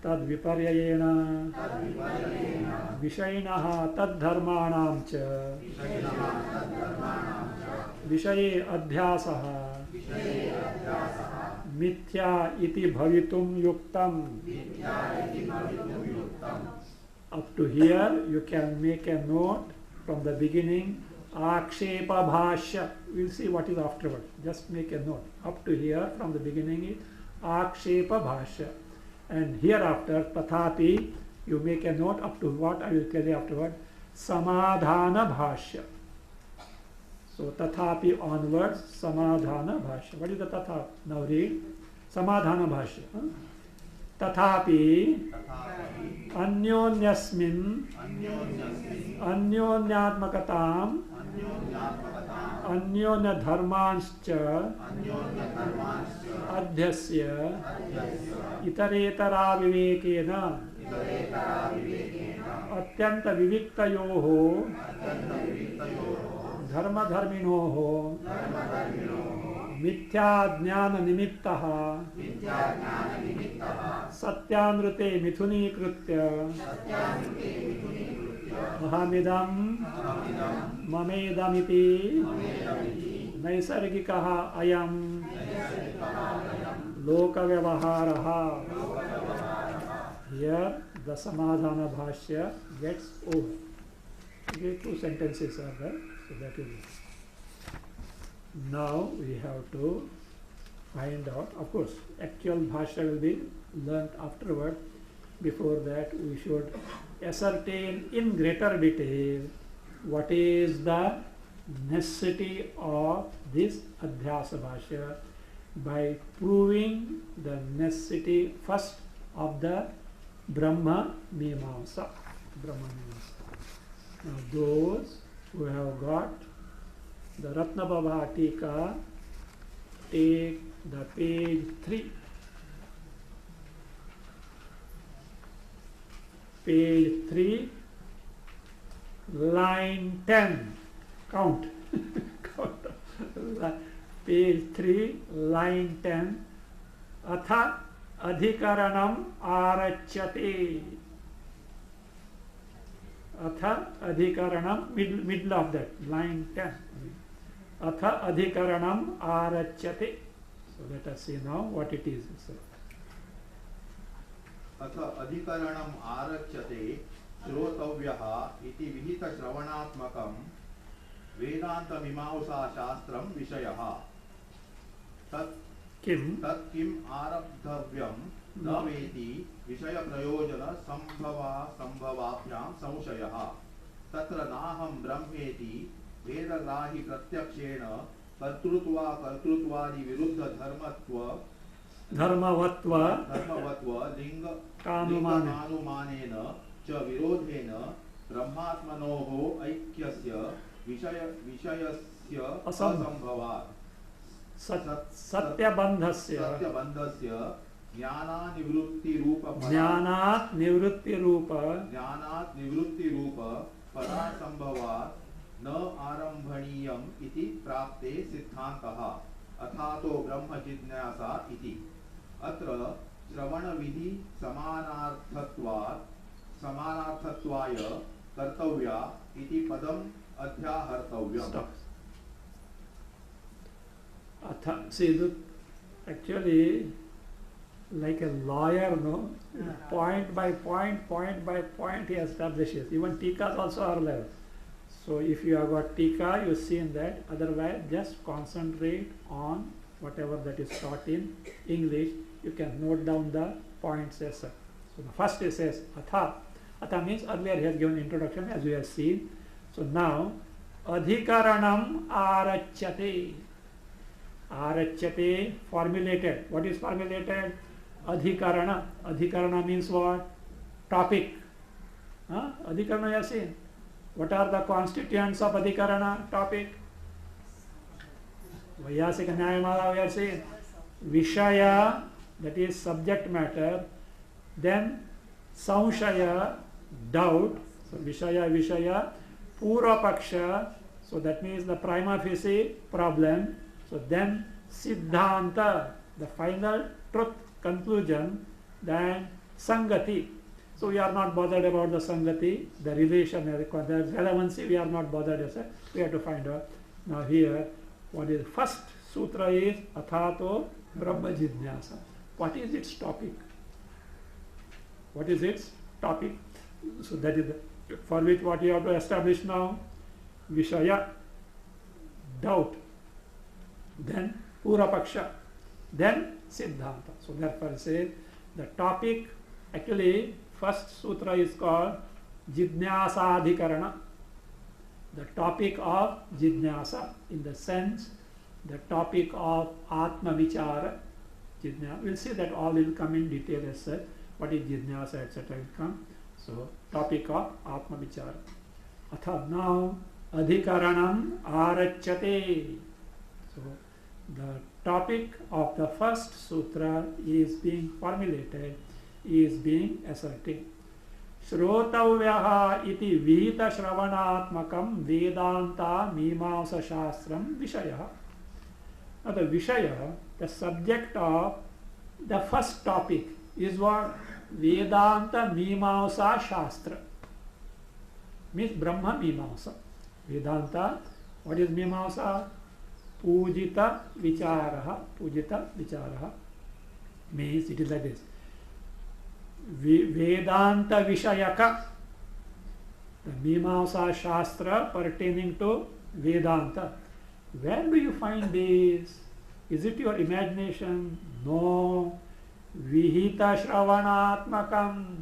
Tadviparyayena Vishayinaha Tadharmanam Cha Vishaye Adhyasaha Mithya iti bhavitum yuktam. Up to here you can make a note from the beginning. Akshepa bhashya. We'll see what is afterwards. Just make a note. Up to here from the beginning is Akshepa bhashya. And hereafter, tathapi, you make a note up to what I will tell you afterward. Samadhana bhashya. So tathapi onwards, samadhana bhashya. What is the tatha? Now read. Samadhana bhashya. Tathapi anyonyasmin anyonyatmakatam anyonya dharmanscha adhyasya itaretara vivekena atyanta viviktayoho dharma dharminoho mithya jnana nimittaha satyanrute mithuni krutya ahamidam mamedamiti naisargikaha ayam loka vyavaharaha. Here the Samadhana Bhashya gets over. Okay, 2 sentences are there, so that is it. Now we have to find out, of course, actual Bhashya will be learnt afterward. Before that, we should ascertain in greater detail what is the necessity of this Adhyasa Bhashya by proving the necessity first of the Brahma Mimamsa. Now those who have got the Ratnabhava Tika take the page 3. Page 3, line 10. Count. Count. Page 3, line 10. Atha adhikaranam arachyate. Atha adhikaranam, middle of that, line 10. Atha adhikaranam arachyate. So let us see now what it is. So, अथ अधिकरणम् आरच्यते श्रोतव्यः इति विहित श्रवणात्मकं वेदान्तमीमांसाशास्त्रं विषयः तत् किम् आरब्धव्यं न वेति विषयप्रयोजन संभवाभ्यां संशयः तत्र नाहं ब्रह्मेति वेदग्राहि प्रत्यक्षेण कर्तृत्वादि विरुद्ध धर्मवत्व लिंग कानुमानेन च विरोधेन ब्रह्मात्मनोः ऐक्यस्य विषयस्य असंभवात् सत्यबन्धस्य ज्ञानात् निवृत्तिरूप परासंभवात् न आरम्भणीयम् इति प्राप्ते सिद्धान्तः अथातो ब्रह्म जिज्ञासा इति अत्र श्रवण विधि समानार्थत्वाय कर्तव्या इति पदम् अध्याहर्तव्यम्. See, look, actually, like a lawyer, no? Point by point, he establishes. Even tikas also are there. So if you have got tika, you see in that. Otherwise, just concentrate on whatever that is taught in English. You can note down the points as such. So the first it says atha. Atha means earlier he has given introduction as we have seen. So now adhikaranam arachyate. Arachyate, formulated. What is formulated? Adhikarana. Adhikarana means what? Topic. Adhikarana you have seen. What are the constituents of adhikarana? Topic. Vaiyasika Nyayamala we are saying. Vishaya, that is subject matter. Then Samshaya, doubt. So Vishaya. Purapaksha, so that means the prima facie problem. So then Siddhanta, the final truth, conclusion. Then Sangati. So we are not bothered about the Sangati, the relation, the relevancy, we are not bothered as such. We have to find out. Now here, what is first sutra is Athato Brahma Jidnyasa. What is its topic? What is its topic? So that is for which what you have to establish now. Vishaya, doubt. Then Purapaksha. Then Siddhanta. So therefore say the topic, actually first sutra is called Jidnyasa Adhikarana. The topic of Jidnyasa, in the sense the topic of Atma Vichara. We'll see that all will come in detail as such. What is Jidnyasa, etc. will come. So topic of Atma Vichara. Atha now Adhikaranam Arachyate. So the topic of the first sutra is being formulated, is being asserted. Shrotavyaha iti vihita shravanatmakam vedanta mimamsa shastram vishaya. Now the vishaya, the subject of the first topic is what? Vedanta mimamsa shastra. Means Brahma mimamsa. Vedanta, what is mimamsa? Pujita vicharaha. Pujita vicharaha means it is like this. Vedanta Vishayaka, the Mimamsa Shastra pertaining to Vedanta. Where do you find this? Is it your imagination? No. Vihita Shravanatmakam.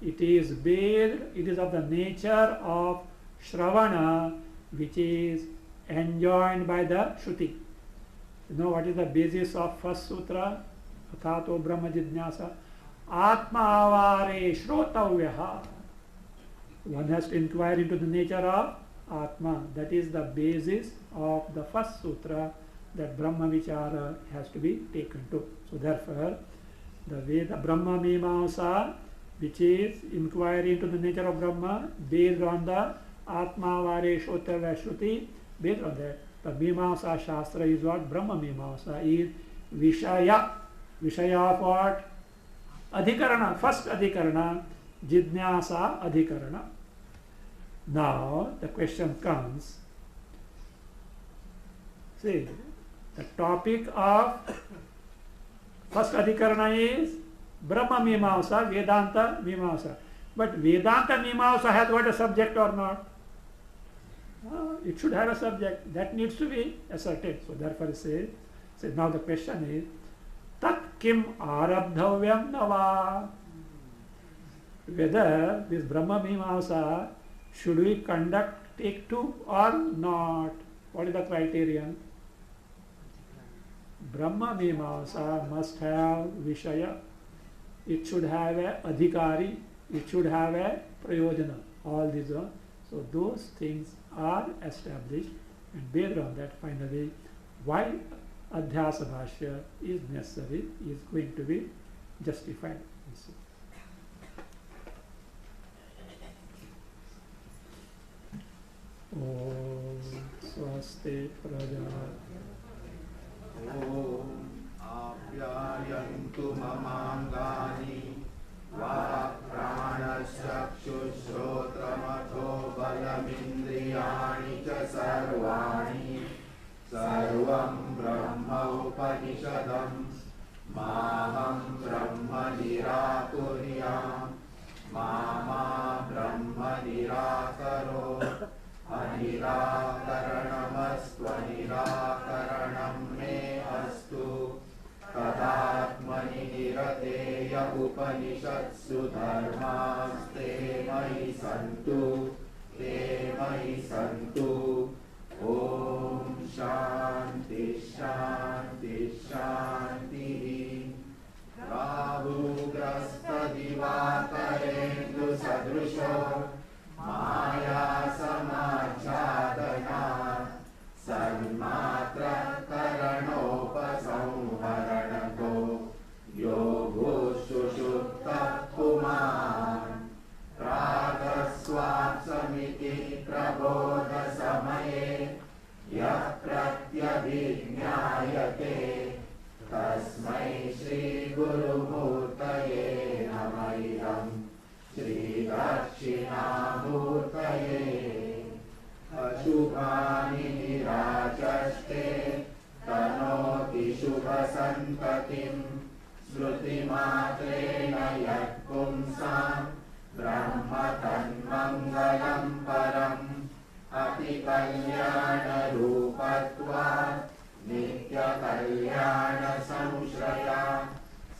It is based, it is of the nature of Shravana, which is enjoined by the Shruti. You know what is the basis of first sutra? Athato Brahma Jidnyasa. Atma avare shrotavyaha. One has to inquire into the nature of Atma. That is the basis of the first sutra, that Brahma Vichara has to be taken to. So therefore, the Veda Brahma Mimamsa, which is inquiry into the nature of Brahma, based on the Atma Vare Shotava Shruti, based on that, the Mimamsa Shastra is what? Brahma Mimamsa is Vishaya. Vishaya of what? Adhikarana, first Adhikarana, Jidnyasa Adhikarana. Now the question comes, see, the topic of first Adhikarana is Brahma Mimamsa, Vedanta Mimamsa. But Vedanta Mimamsa has got a subject or not? It should have a subject. That needs to be ascertained. So therefore it says, now the question is, Tat kim arabdhavyam nava? Whether this Brahma Mimamsa, should we take to or not? What is the criterion? Brahma Mimamsa must have Vishaya. It should have a Adhikari. It should have a Prayojana. All these are. So those things are established, and based on that, finally, why Adhyasa Bhashya is necessary is going to be justified. Om Swaste Praja. Om Apyayantu Mamangani Vapranashakshushotramatho Balamindriyani Cha Sarvani Sarvam Brahma Upanishadam Maham Brahma Nirakuryam Mama Brahma Nirakaro Anirakaranamastvanirakaranam me astu Tadatmani nirateya upanishatsu dharmaste mahi santu Om Shanti Shanti Shanti Rahu Grasta Divakarendu Sadrusho Maya Samachadana Sanmatra Karanopasamharanato Yogo Sushupta Puman Ragaswam Samiti Prabodha Samaye Yah Pratyabhignayate Tasmai Shri Guru Murtaye Namayam Shri Dakshinamurtaye Ashubhani Nirachaste Tanoti Shubha Santatim Shruti Matrena Yat Pumsam Brahma Tanmangalam Param Ati Kalyana Rupatvat Nitya Kalyana Samshraya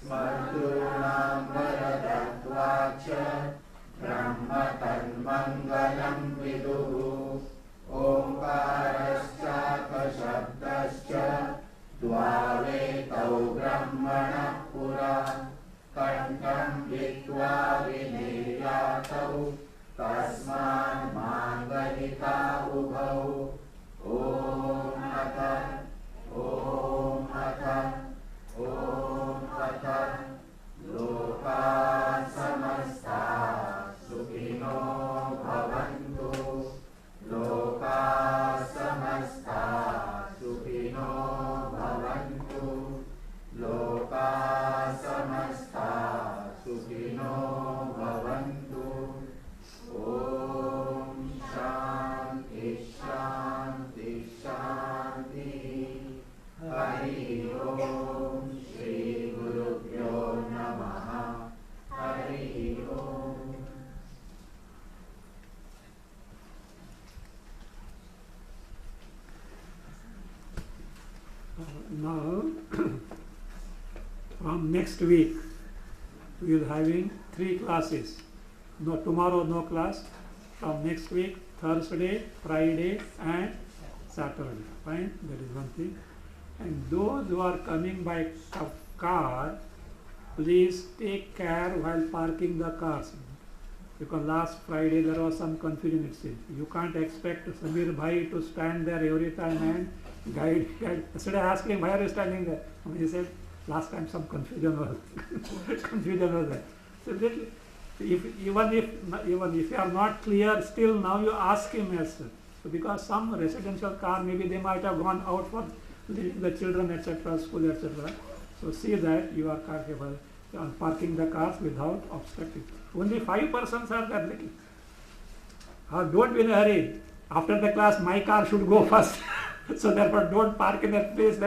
Smadrunam Varadatvacha Brahma Tanmangalam Viduhu Omkarascha Kashabdascha Dvavetau Brahmana Pura Kantam Vitva Vineyatau Tasman Mangalika Ubhau Om Hatha Om Hatha Om Hatha Loka Samasta Sukhino Bhavantu Loka Samasta Sukhino Bhavantu Loka Samasta Sukhino Bhavantu Om Shanti Shanti Shanti Hari Om Shri Gurubhyo Namaha Hari Om. Now, from next week, we will having 3 classes. No, tomorrow no class. From next week, Thursday, Friday and Saturday. Fine, that is one thing. And those who are coming by car, please take care while parking the cars. Because last Friday there was some confusion, it seems. You can't expect Samir Bhai to stand there every time and guide. Yesterday I asked him, why are you standing there? And he said, last time some confusion was confusion was there. So little, even if you are not clear, still now you ask him as well. So because some residential car, maybe they might have gone out for the children, etc., school, etc. So see that you are capable of parking the cars without obstructing. Only 5 persons are there little. Don't be in a hurry. After the class, my car should go first. So therefore, don't park in that place.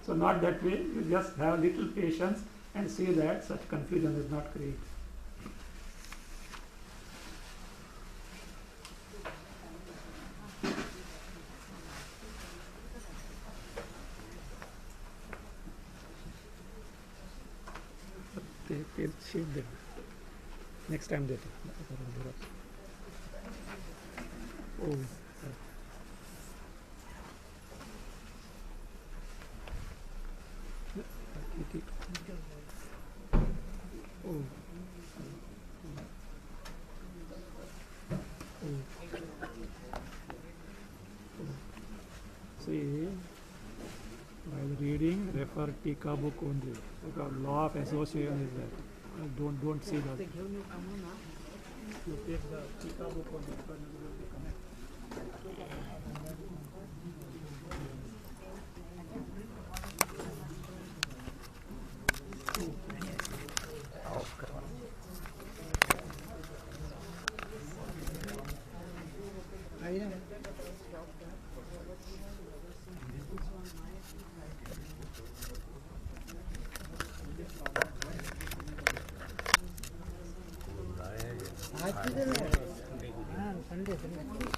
So not that way. You just have little patience and see that such confusion is not created. Next time they oh. Oh. See, while reading, refer Tika book only. Because law of association is there. Don't see that. You take the Tika book only. Sunday.